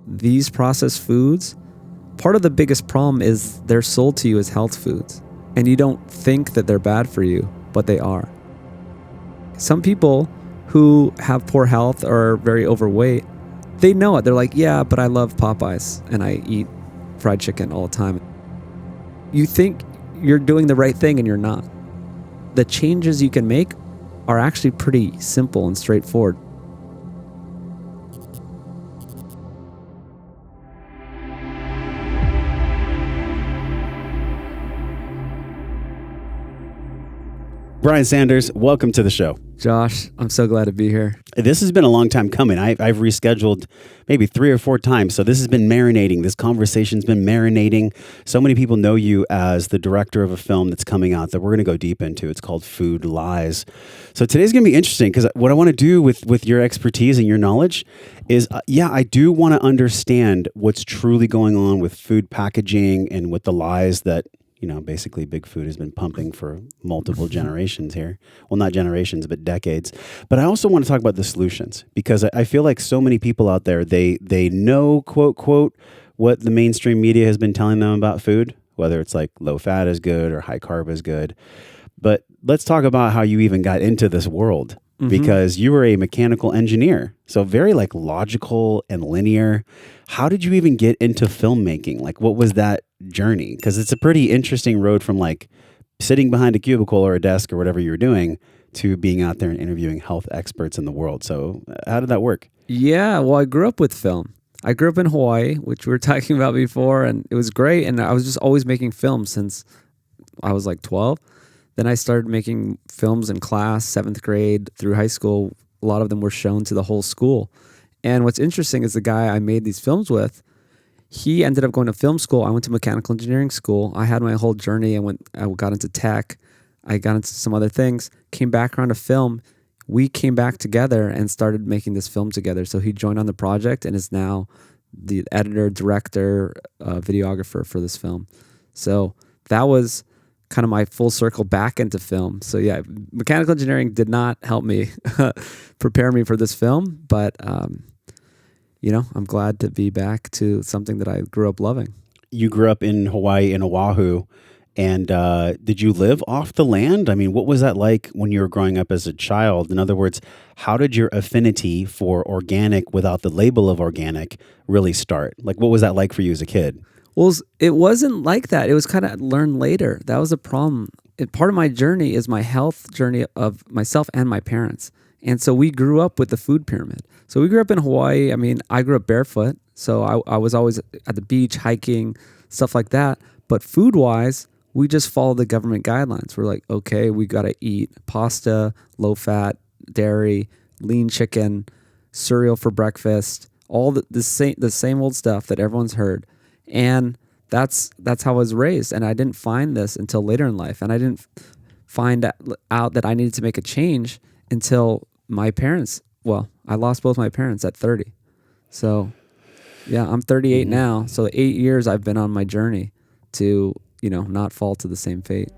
these processed foods, part of the biggest problem is they're sold to you as health foods. And you don't think that they're bad for you, but they are. Some people who have poor health or are very overweight, they know it. They're like, yeah, but I love Popeyes and I eat fried chicken all the time. You think you're doing the right thing and you're not. The changes you can make are actually pretty simple and straightforward. Brian Sanders, welcome to the show. Josh, I'm so glad to be here. This has been a long time coming. I've rescheduled maybe 3 or 4 times. So this has been marinating. This conversation's been marinating. So many people know you as the director of a film that's coming out that we're going to go deep into. It's called Food Lies. So today's going to be interesting because what I want to do with your expertise and your knowledge is, I do want to understand what's truly going on with food packaging and with the lies that basically Big Food has been pumping for multiple generations here. Well, not generations, but decades. But I also want to talk about the solutions because I feel like so many people out there, they know, quote, what the mainstream media has been telling them about food, whether it's like low fat is good or high carb is good. But let's talk about how you even got into this world because you were a mechanical engineer. So very like logical and linear. How did you even get into filmmaking? Like what was that journey? Because it's a pretty interesting road from like sitting behind a cubicle or a desk or whatever you were doing to being out there and interviewing health experts in the world. So how did that work? Yeah, well, I grew up with film. I grew up in Hawaii, which we were talking about before, and it was great. And I was just always making films since I was like 12. Then I started making films in class, 7th grade through high school. A lot of them were shown to the whole school. And what's interesting is the guy I made these films with, he ended up going to film school. I went to mechanical engineering school. I had my whole journey. I got into tech. I got into some other things, came back around to film. We came back together and started making this film together. So he joined on the project and is now the editor, director, videographer for this film. So that was kind of my full circle back into film. So yeah, mechanical engineering did not help me prepare me for this film, but I'm glad to be back to something that I grew up loving. You grew up in Hawaii, in Oahu, and did you live off the land? I mean, what was that like when you were growing up as a child? In other words, how did your affinity for organic without the label of organic really start? Like, what was that like for you as a kid? Well, it wasn't like that. It was kind of learned later. That was a problem. Part of my journey is my health journey of myself and my parents. And so we grew up with the food pyramid. So we grew up in Hawaii. I mean, I grew up barefoot. So I was always at the beach, hiking, stuff like that. But food-wise, we just followed the government guidelines. We're like, okay, we got to eat pasta, low-fat, dairy, lean chicken, cereal for breakfast, all the same old stuff that everyone's heard. And that's how I was raised. And I didn't find this until later in life. And I didn't find out that I needed to make a change until my parents, I lost both my parents at 30. So yeah, I'm 38 now. So 8 years I've been on my journey to, not fall to the same fate.